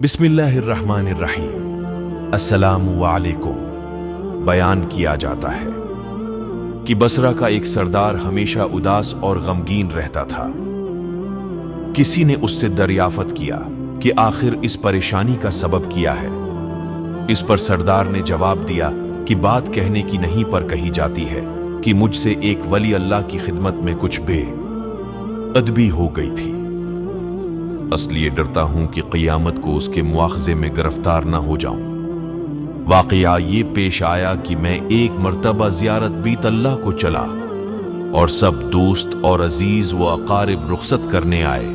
बिस्मिल्लाहिर्रहमानिर्रहीम। अस्सलामु अलैकुम। बयान किया जाता है कि बसरा का एक सरदार हमेशा उदास और गमगीन रहता था। किसी ने उससे दरियाफत किया कि आखिर इस परेशानी का सबब क्या है। इस पर सरदार ने जवाब दिया कि बात कहने की नहीं पर कही जाती है कि मुझसे एक वली अल्लाह की खिदमत में कुछ बेअदबी हो गई थी। इसलिए डरता हूं कि क़ियामत को उसके मुआखजे में गिरफ्तार ना हो जाऊं। वाक़या ये पेश आया कि मैं एक मर्तबा ज़ियारत बीत अल्लाह को चला और सब दोस्त और अजीज व अकारिब रुखसत करने आए।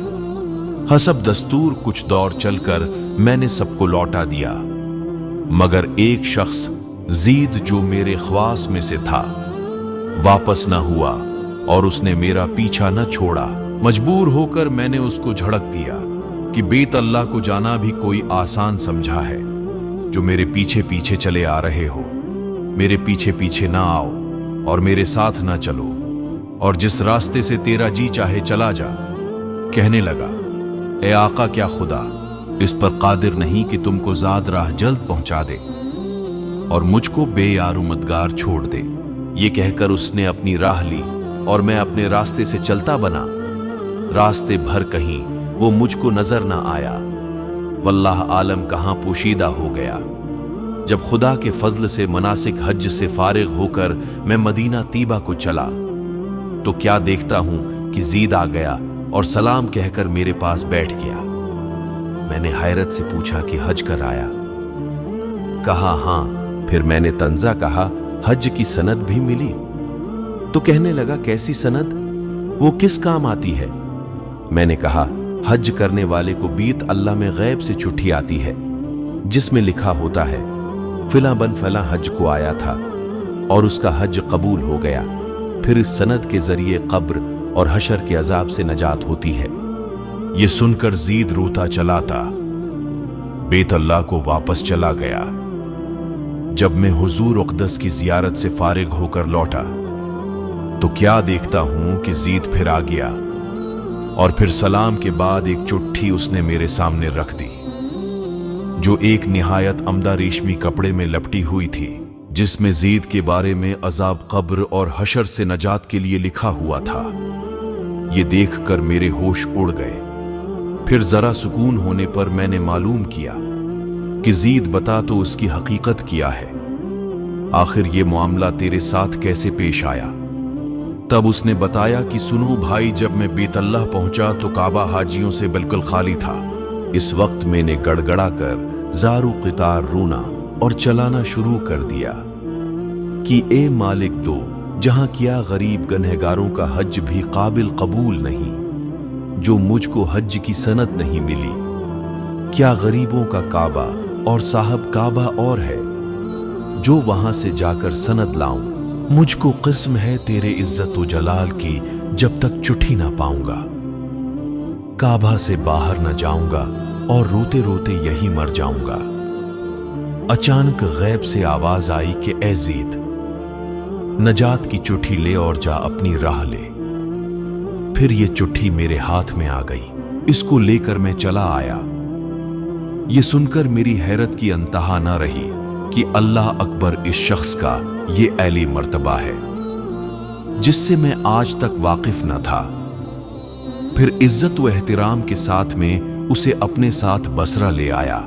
हसब दस्तूर कुछ दौर चलकर मैंने सबको लौटा दिया, मगर एक शख्स ज़ीद जो मेरे ख्वास में से था वापस न हुआ और उसने मेरा पीछा न छोड़ा। मजबूर होकर मैंने उसको झड़क दिया कि बेत अल्लाह को जाना भी कोई आसान समझा है। जो मेरे पीछे पीछे चले आ रहे हो, मेरे पीछे पीछे ना आओ और मेरे साथ ना चलो, और जिस रास्ते से तेरा जी चाहे चला जा। कहने लगा, ए आका, क्या खुदा इस पर कादिर नहीं कि तुमको ज़ाद राह जल्द पहुंचा दे और मुझको बेयारो मदगार छोड़ दे। ये कहकर उसने अपनी राह ली और मैं अपने रास्ते से चलता बना। रास्ते भर कहीं वो मुझको नजर ना आया। वल्लाह आलम कहां पोशीदा हो गया। जब खुदा के फजल से मनासिक हज से फारिग होकर मैं मदीना तीबा को चला तो क्या देखता हूं कि ज़ीद आ गया और सलाम कहकर मेरे पास बैठ गया। मैंने हैरत से पूछा कि हज कर आया? कहा हां। फिर मैंने तंजा कहा, हज की सनद भी मिली? तो कहने लगा, कैसी सनद? वो किस काम आती है? मैंने कहा, हज करने वाले को बीत अल्लाह में गैब से चिट्ठी आती है जिसमें लिखा होता है फिला बन फला हज को आया था और उसका हज कबूल हो गया। फिर इस सनद के जरिए कब्र और हशर के अजाब से नजात होती है। ये सुनकर ज़ीद रोता चला था, बेत अल्लाह को वापस चला गया। जब मैं हुजूर अक़दस की जियारत से फारिग होकर लौटा तो क्या देखता हूं कि ज़ीद फिर आ गया और फिर सलाम के बाद एक चिट्ठी उसने मेरे सामने रख दी जो एक निहायत अमदा रेशमी कपड़े में लपटी हुई थी, जिसमें ज़ीद के बारे में अजाब कब्र और हशर से नजात के लिए लिखा हुआ था। ये देखकर मेरे होश उड़ गए। फिर जरा सुकून होने पर मैंने मालूम किया कि ज़ीद बता तो उसकी हकीकत क्या है, आखिर ये मामला तेरे साथ कैसे पेश आया। तब उसने बताया कि सुनो भाई, जब मैं बेत अल्लाह पहुंचा तो काबा हाजियों से बिल्कुल खाली था। इस वक्त मैंने गड़गड़ा कर ज़ारू क़ितार रोना और चलाना शुरू कर दिया कि ए मालिक दो, जहां किया गरीब गनहगारों का हज भी काबिल कबूल नहीं, जो मुझको हज की सनद नहीं मिली। क्या गरीबों का काबा और साहब काबा और है, जो वहां से जाकर सनद लाऊं। मुझको किस्म है तेरे इज्जत व जलाल की, जब तक चिट्ठी ना पाऊंगा काबा से बाहर न जाऊंगा और रोते रोते यही मर जाऊंगा। अचानक गैब से आवाज आई कि ए ज़ीद, नजात की चिट्ठी ले और जा अपनी राह ले। फिर ये चिट्ठी मेरे हाथ में आ गई। इसको लेकर मैं चला आया। ये सुनकर मेरी हैरत की अंतहा न रही कि अल्लाह अकबर इस शख्स का ये ऐली मर्तबा है जिससे मैं आज तक वाकिफ न था। फिर इज्जत व एहतिराम के साथ में उसे अपने साथ बसरा ले आया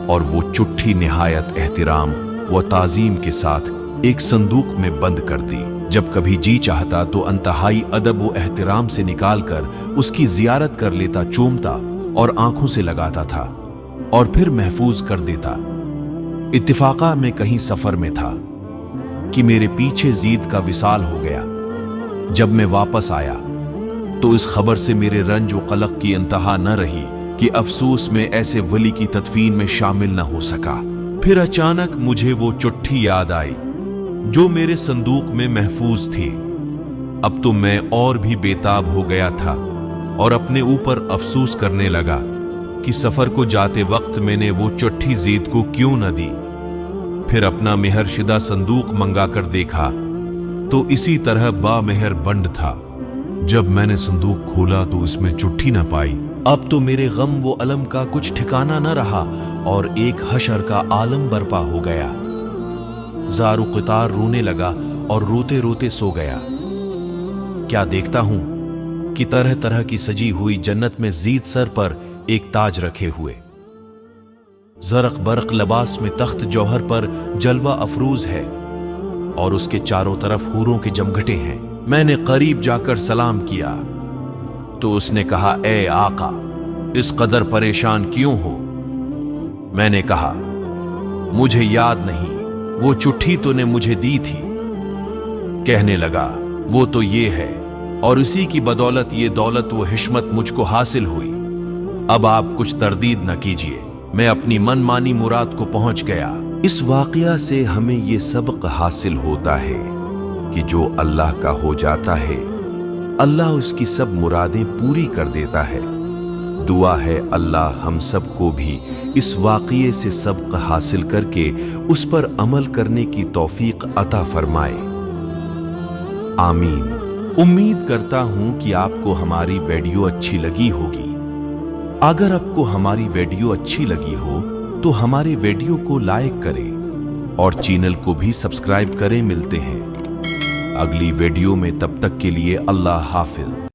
और वो चिट्ठी निहायत एहतिराम व ताजीम के साथ एक संदूक में बंद कर दी। जब कभी जी चाहता तो अंतहाई अदब व एहतिराम से निकालकर उसकी जियारत कर लेता, चूमता और आंखों से लगाता था और फिर महफूज कर देता। इत्तिफाका में कहीं सफर में था कि मेरे पीछे ज़ीद का विसाल हो गया। जब मैं वापस आया तो इस खबर से मेरे रंज व कलक की इंतहा न रही कि अफसोस में ऐसे वली की तदफीन में शामिल न हो सका। फिर अचानक मुझे वो चिट्ठी याद आई जो मेरे संदूक में महफूज थी। अब तो मैं और भी बेताब हो गया था और अपने ऊपर अफसोस करने लगा कि सफर को जाते वक्त मैंने वो चिट्ठी ज़ीद को क्यों न दी। फिर अपना मेहरशिदा संदूक मंगाकर देखा तो इसी तरह बामेहर बंद था। जब मैंने संदूक खोला तो इसमें चिट्ठी न पाई। अब तो मेरे गम वो अलम का कुछ ठिकाना न रहा और एक हशर का आलम बर्पा हो गया। ज़ारू क़ितार रोने लगा और रोते रोते सो गया। क्या देखता हूं कि तरह तरह की सजी हुई जन्नत में ज़ीद सर पर एक ताज रखे हुए, ज़रक़ बरक़ लबास में तख्त जौहर पर जलवा अफरूज है और उसके चारों तरफ हूरों के जमघटे हैं। मैंने करीब जाकर सलाम किया तो उसने कहा, ए आका, इस कदर परेशान क्यों हो? मैंने कहा, मुझे याद नहीं, वो चिट्ठी तूने मुझे दी थी। कहने लगा, वो तो ये है और इसी की बदौलत ये दौलत वो हिश्मत मुझको हासिल हुई। अब आप कुछ तरदीद न कीजिए, मैं अपनी मनमानी मुराद को पहुंच गया। इस वाकया से हमें ये सबक हासिल होता है कि जो अल्लाह का हो जाता है, अल्लाह उसकी सब मुरादें पूरी कर देता है। दुआ है अल्लाह हम सबको भी इस वाक़ये से सबक हासिल करके उस पर अमल करने की तौफीक अता फरमाए। आमीन। उम्मीद करता हूं कि आपको हमारी वीडियो अच्छी लगी होगी। अगर आपको हमारी वीडियो अच्छी लगी हो तो हमारे वीडियो को लाइक करें और चैनल को भी सब्सक्राइब करें। मिलते हैं अगली वीडियो में, तब तक के लिए अल्लाह हाफिज।